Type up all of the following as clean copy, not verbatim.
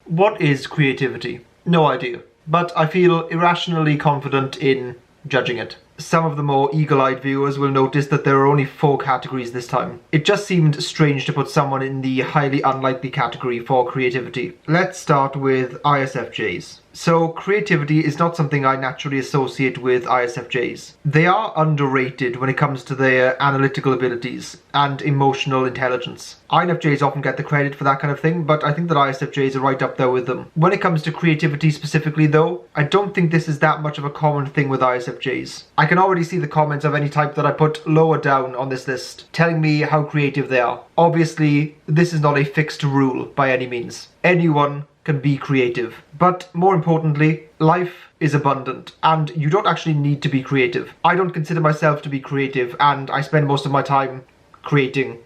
What is creativity? No idea, but I feel irrationally confident in judging it. Some of the more eagle-eyed viewers will notice that there are only 4 categories this time. It just seemed strange to put someone in the highly unlikely category for creativity. Let's start with Isfjs. So creativity is not something I naturally associate with Isfjs. They are underrated when it comes to their analytical abilities and emotional intelligence. Infjs often get the credit for that kind of thing, but I think that Isfjs are right up there with them. When it comes to creativity specifically though, I don't think this is that much of a common thing with Isfjs. I can already see the comments of any type that I put lower down on this list, telling me how creative they are. Obviously, this is not a fixed rule by any means. Anyone can be creative. But more importantly, life is abundant and you don't actually need to be creative. I don't consider myself to be creative and I spend most of my time creating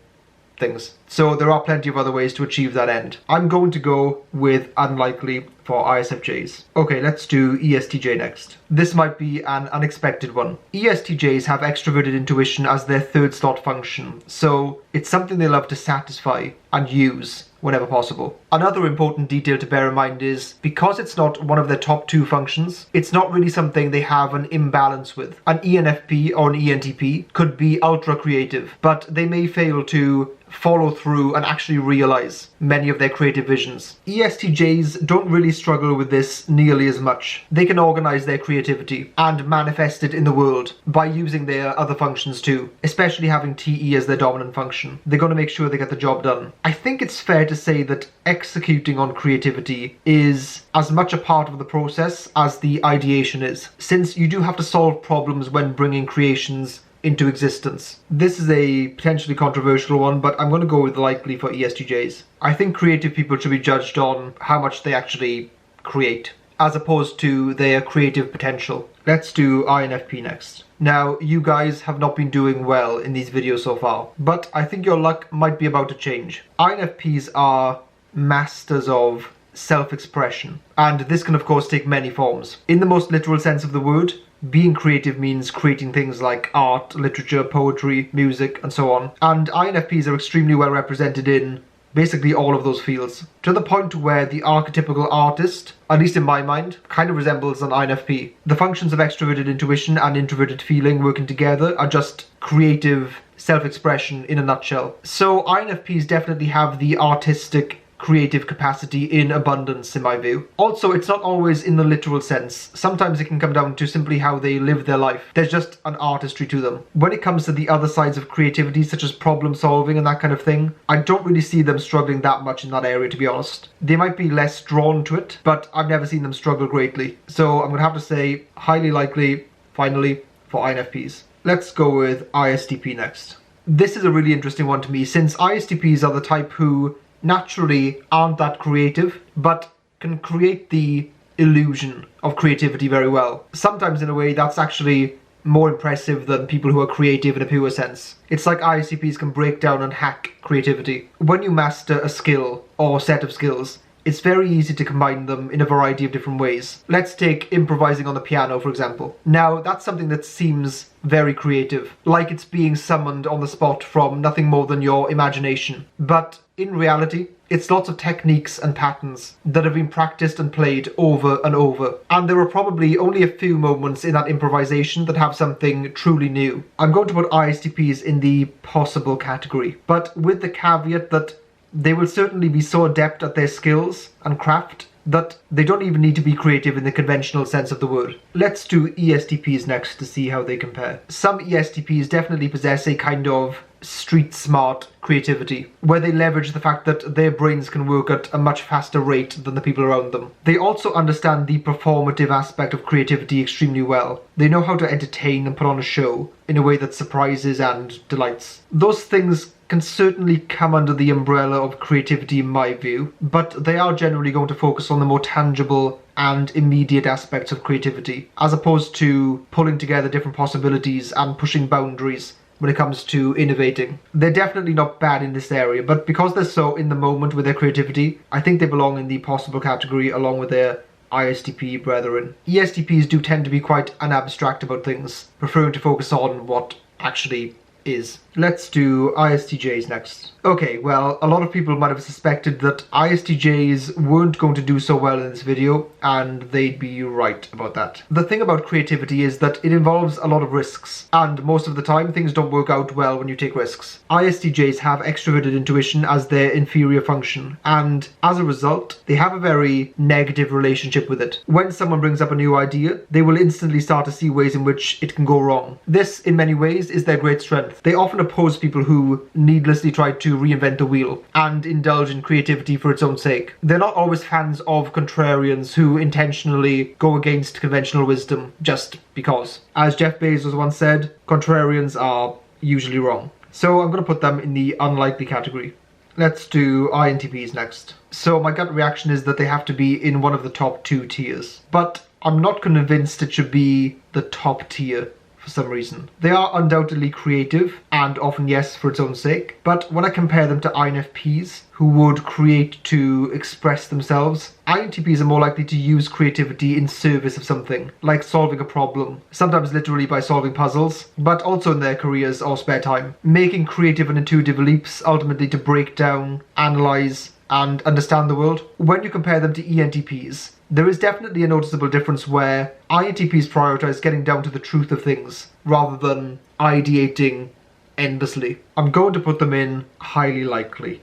things. So there are plenty of other ways to achieve that end. I'm going to go with unlikely for Isfjs. Okay, let's do Estj next. This might be an unexpected one. Estjs have extroverted intuition as their 3rd slot function, so it's something they love to satisfy and use whenever possible. Another important detail to bear in mind is, because it's not one of their top 2 functions, it's not really something they have an imbalance with. An Enfp or an Intp could be ultra creative, but they may fail to follow through and actually realize many of their creative visions. Estjs don't really struggle with this nearly as much. They can organize their creativity and manifest it in the world by using their other functions too, especially having te as their dominant function. They're going to make sure they get the job done. I think it's fair to say that executing on creativity is as much a part of the process as the ideation is, since you do have to solve problems when bringing creations into existence. This is a potentially controversial one, but I'm going to go with likely for Estjs. I think creative people should be judged on how much they actually create, as opposed to their creative potential. Let's do Infp next. Now, you guys have not been doing well in these videos so far, but I think your luck might be about to change. Infps are masters of self-expression, and this can of course take many forms. In the most literal sense of the word, being creative means creating things like art, literature, poetry, music, and so on. And Infps are extremely well represented in basically all of those fields, to the point where the archetypical artist, at least in my mind, kind of resembles an Infp. The functions of extroverted intuition and introverted feeling working together are just creative self-expression in a nutshell. So Infps definitely have the artistic creative capacity in abundance, in my view. Also, it's not always in the literal sense. Sometimes it can come down to simply how they live their life. There's just an artistry to them. When it comes to the other sides of creativity, such as problem solving and that kind of thing, I don't really see them struggling that much in that area, to be honest. They might be less drawn to it, but I've never seen them struggle greatly. So I'm going to have to say highly likely, finally, for Infps. Let's go with Istp next. This is a really interesting one to me, since Istps are the type who naturally aren't that creative, but can create the illusion of creativity very well. Sometimes in a way that's actually more impressive than people who are creative in a pure sense. It's like ICPs can break down and hack creativity. When you master a skill or set of skills, it's very easy to combine them in a variety of different ways. Let's take improvising on the piano, for example. Now, that's something that seems very creative, like it's being summoned on the spot from nothing more than your imagination. But in reality, it's lots of techniques and patterns that have been practiced and played over and over. And there are probably only a few moments in that improvisation that have something truly new. I'm going to put ISTPs in the possible category, but with the caveat that they will certainly be so adept at their skills and craft that they don't even need to be creative in the conventional sense of the word. Let's do ESTPs next to see how they compare. Some ESTPs definitely possess a kind of street smart creativity, where they leverage the fact that their brains can work at a much faster rate than the people around them. They also understand the performative aspect of creativity extremely well. They know how to entertain and put on a show in a way that surprises and delights. Those things can certainly come under the umbrella of creativity in my view, but they are generally going to focus on the more tangible and immediate aspects of creativity, as opposed to pulling together different possibilities and pushing boundaries when it comes to innovating. They're definitely not bad in this area, but because they're so in the moment with their creativity, I think they belong in the possible category along with their ISTP brethren. ESTPs do tend to be quite unabstract about things, preferring to focus on what actually is. Let's do ISTJs next. Okay, well, a lot of people might have suspected that Istjs weren't going to do so well in this video, and they'd be right about that. The thing about creativity is that it involves a lot of risks, and most of the time things don't work out well when you take risks. Istjs have extroverted intuition as their inferior function, and as a result, they have a very negative relationship with it. When someone brings up a new idea, they will instantly start to see ways in which it can go wrong. This, in many ways, is their great strength. They often oppose people who needlessly try to reinvent the wheel and indulge in creativity for its own sake. They're not always fans of contrarians who intentionally go against conventional wisdom just because. As Jeff Bezos once said, contrarians are usually wrong. So I'm going to put them in the unlikely category. Let's do Intps next. So my gut reaction is that they have to be in one of the top 2 tiers. But I'm not convinced it should be the top tier for some reason. They are undoubtedly creative, and often yes for its own sake, but when I compare them to Infps, who would create to express themselves, Intps are more likely to use creativity in service of something, like solving a problem, sometimes literally by solving puzzles, but also in their careers or spare time, making creative and intuitive leaps ultimately to break down, analyse, and understand the world. When you compare them to Intps, there is definitely a noticeable difference where Intps prioritize getting down to the truth of things rather than ideating endlessly. I'm going to put them in highly likely,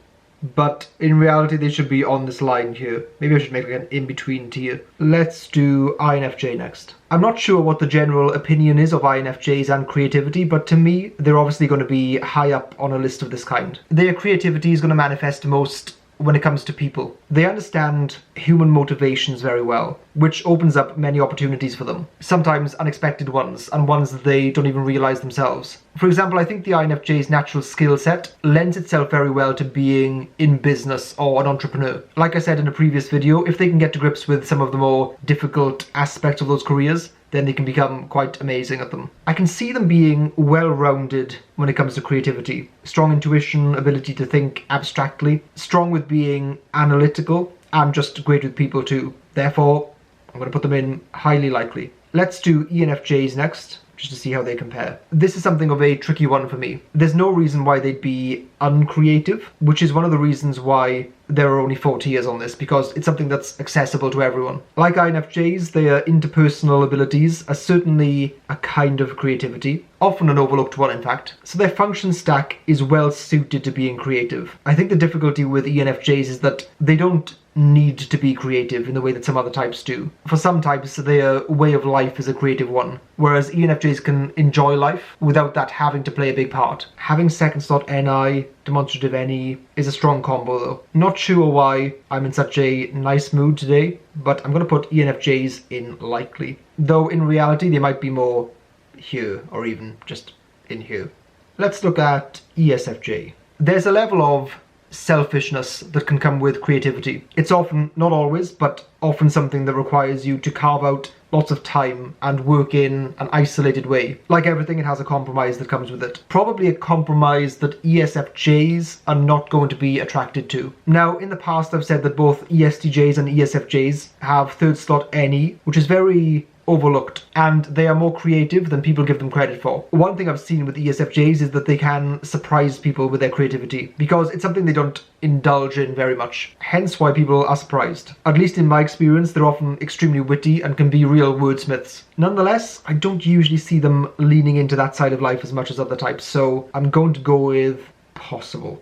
but in reality they should be on this line here. Maybe I should make like an in-between tier. Let's do Infj next. I'm not sure what the general opinion is of Infjs and creativity, but to me they're obviously going to be high up on a list of this kind. Their creativity is going to manifest most when it comes to people. They understand human motivations very well, which opens up many opportunities for them, sometimes unexpected ones, and ones that they don't even realize themselves. For example, I think the Infj's natural skill set lends itself very well to being in business or an entrepreneur. Like I said in a previous video, if they can get to grips with some of the more difficult aspects of those careers, then they can become quite amazing at them. I can see them being well-rounded when it comes to creativity. Strong intuition, ability to think abstractly, strong with being analytical, and just great with people too. Therefore, I'm going to put them in highly likely. Let's do Enfjs next, just to see how they compare. This is something of a tricky one for me. There's no reason why they'd be uncreative, which is one of the reasons why there are only 4 tiers on this, because it's something that's accessible to everyone. Like Enfjs, their interpersonal abilities are certainly a kind of creativity, often an overlooked one in fact, so their function stack is well suited to being creative. I think the difficulty with Enfjs is that they don't need to be creative in the way that some other types do. For some types, their way of life is a creative one, whereas Enfjs can enjoy life without that having to play a big part. Having second slot ni, demonstrative ne is a strong combo though. Not sure why I'm in such a nice mood today, but I'm going to put Enfjs in likely. Though in reality they might be more here, or even just in here. Let's look at Esfj. There's a level of selfishness that can come with creativity. It's often, not always, but often something that requires you to carve out lots of time and work in an isolated way. Like everything, it has a compromise that comes with it. Probably a compromise that Esfjs are not going to be attracted to. Now, in the past I've said that both Estjs and Esfjs have third slot ne, which is very overlooked, and they are more creative than people give them credit for. One thing I've seen with Esfjs is that they can surprise people with their creativity, because it's something they don't indulge in very much. Hence why people are surprised. At least in my experience, they're often extremely witty and can be real wordsmiths. Nonetheless, I don't usually see them leaning into that side of life as much as other types, so I'm going to go with possible.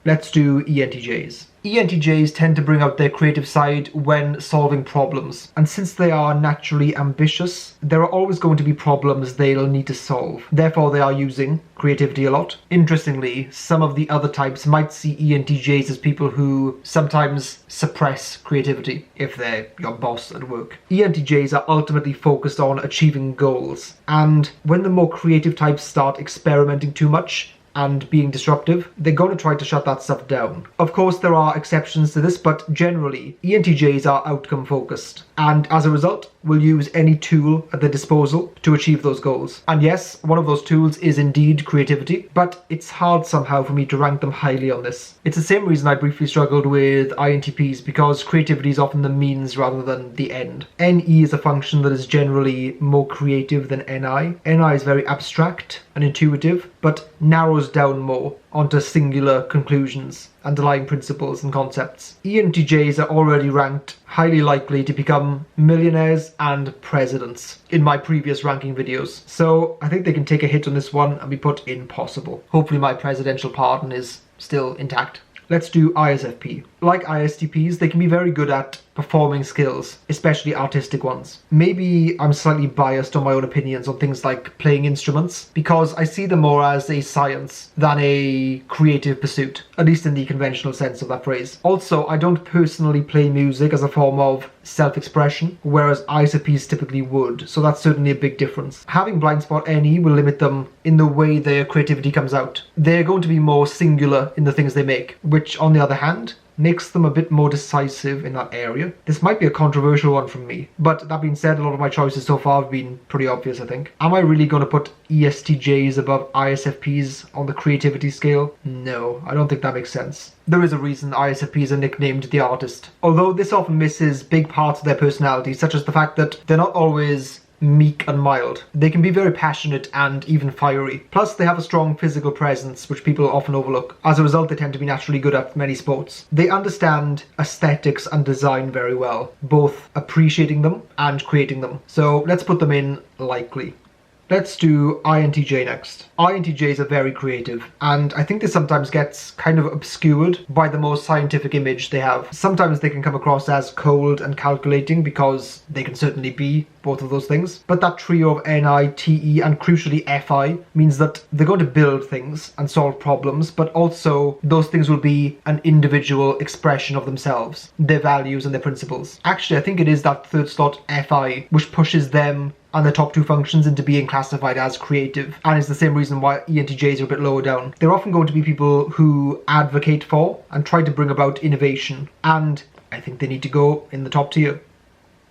Let's do Intjs. Intjs tend to bring out their creative side when solving problems, and since they are naturally ambitious, there are always going to be problems they'll need to solve. Therefore, they are using creativity a lot. Interestingly, some of the other types might see Intjs as people who sometimes suppress creativity if they're your boss at work. Intjs are ultimately focused on achieving goals, and when the more creative types start experimenting too much and being disruptive, they're going to try to shut that stuff down. Of course, there are exceptions to this, but generally, Intjs are outcome focused, and as a result, will use any tool at their disposal to achieve those goals. And yes, one of those tools is indeed creativity, but it's hard somehow for me to rank them highly on this. It's the same reason I briefly struggled with Intps, because creativity is often the means rather than the end. Ne is a function that is generally more creative than ni. Ni is very abstract, and intuitive, but narrows down more onto singular conclusions, underlying principles and concepts. ENTJs are already ranked highly likely to become millionaires and presidents in my previous ranking videos, so I think they can take a hit on this one and be put in possible. Hopefully my presidential pardon is still intact. Let's do ISFP. Like ISTPs, they can be very good at performing skills, especially artistic ones. Maybe I'm slightly biased on my own opinions on things like playing instruments, because I see them more as a science than a creative pursuit, at least in the conventional sense of that phrase. Also, I don't personally play music as a form of self-expression, whereas ISFPs typically would, so that's certainly a big difference. Having blind spot NE will limit them in the way their creativity comes out. They're going to be more singular in the things they make, which on the other hand makes them a bit more decisive in that area. This might be a controversial one from me, but that being said, a lot of my choices so far have been pretty obvious, I think. Am I really going to put ESTJs above ISFPs on the creativity scale? No, I don't think that makes sense. There is a reason ISFPs are nicknamed the artist, although this often misses big parts of their personality, such as the fact that they're not always meek and mild. They can be very passionate and even fiery. Plus, they have a strong physical presence, which people often overlook. As a result, they tend to be naturally good at many sports. They understand aesthetics and design very well, both appreciating them and creating them. So let's put them in likely. Let's do INTJ next. INTJs are very creative, and I think this sometimes gets kind of obscured by the more scientific image they have. Sometimes they can come across as cold and calculating, because they can certainly be both of those things. But that trio of NI, TE, and crucially FI means that they're going to build things and solve problems, but also those things will be an individual expression of themselves, their values and their principles. Actually, I think it is that third slot FI which pushes them and the top two functions into being classified as creative, and it's the same reason why ENTJs are a bit lower down. They're often going to be people who advocate for and try to bring about innovation, and I think they need to go in the top tier.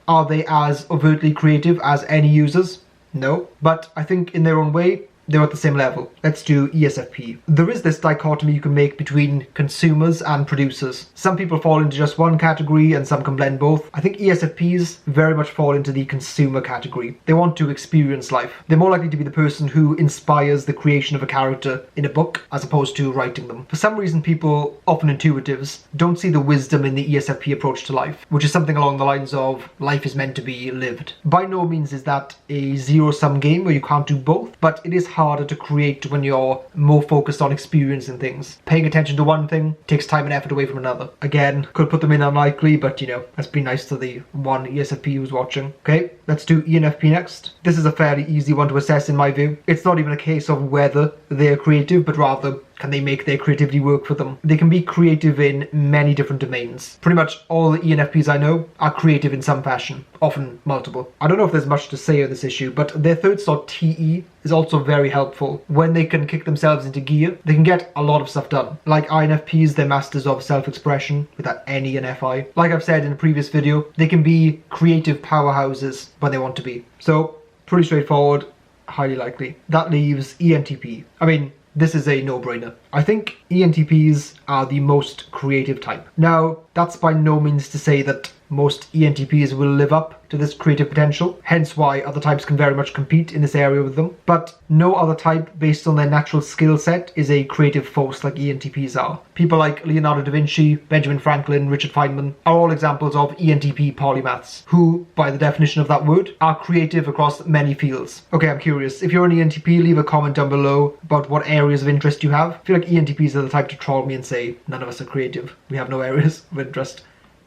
Are they as overtly creative as any users? No, but I think in their own way, they're at the same level. Let's do ESFP. There is this dichotomy you can make between consumers and producers. Some people fall into just one category and some can blend both. I think ESFPs very much fall into the consumer category. They want to experience life. They're more likely to be the person who inspires the creation of a character in a book as opposed to writing them. For some reason, people, often intuitives, don't see the wisdom in the ESFP approach to life, which is something along the lines of life is meant to be lived. By no means is that a zero-sum game where you can't do both, but it is harder to create when you're more focused on experiencing things. Paying attention to one thing takes time and effort away from another. Again, could put them in unlikely, but you know, let's be nice to the one ESFP who's watching. Okay, let's do ENFP next. This is a fairly easy one to assess in my view. It's not even a case of whether they're creative, but rather can they make their creativity work for them. They can be creative in many different domains. Pretty much all the ENFPs I know are creative in some fashion, often multiple. I don't know if there's much to say on this issue, but their third slot TE is also very helpful. When they can kick themselves into gear, they can get a lot of stuff done. Like INFPs, they're masters of self-expression with that NE and FI. Like I've said in a previous video, they can be creative powerhouses when they want to be. So, pretty straightforward, highly likely. That leaves ENTP. I mean, this is a no-brainer. I think ENTPs are the most creative type. Now, that's by no means to say that most ENTPs will live up to this creative potential, hence why other types can very much compete in this area with them. But no other type, based on their natural skill set, is a creative force like ENTPs are. People like Leonardo da Vinci, Benjamin Franklin, Richard Feynman are all examples of ENTP polymaths, who, by the definition of that word, are creative across many fields. Okay, I'm curious, if you're an ENTP, leave a comment down below about what areas of interest you have. I feel like ENTPs are the type to troll me and say, none of us are creative, we have no areas of interest.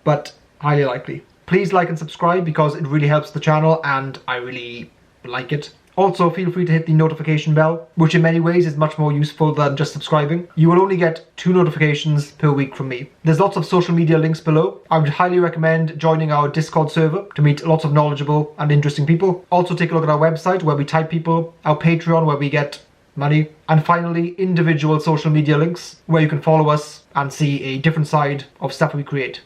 But highly likely. Please like and subscribe because it really helps the channel and I really like it. Also, feel free to hit the notification bell, which in many ways is much more useful than just subscribing. You will only get 2 notifications per week from me. There's lots of social media links below. I would highly recommend joining our Discord server to meet lots of knowledgeable and interesting people. Also take a look at our website where we type people, our Patreon where we get money, and finally individual social media links where you can follow us and see a different side of stuff we create.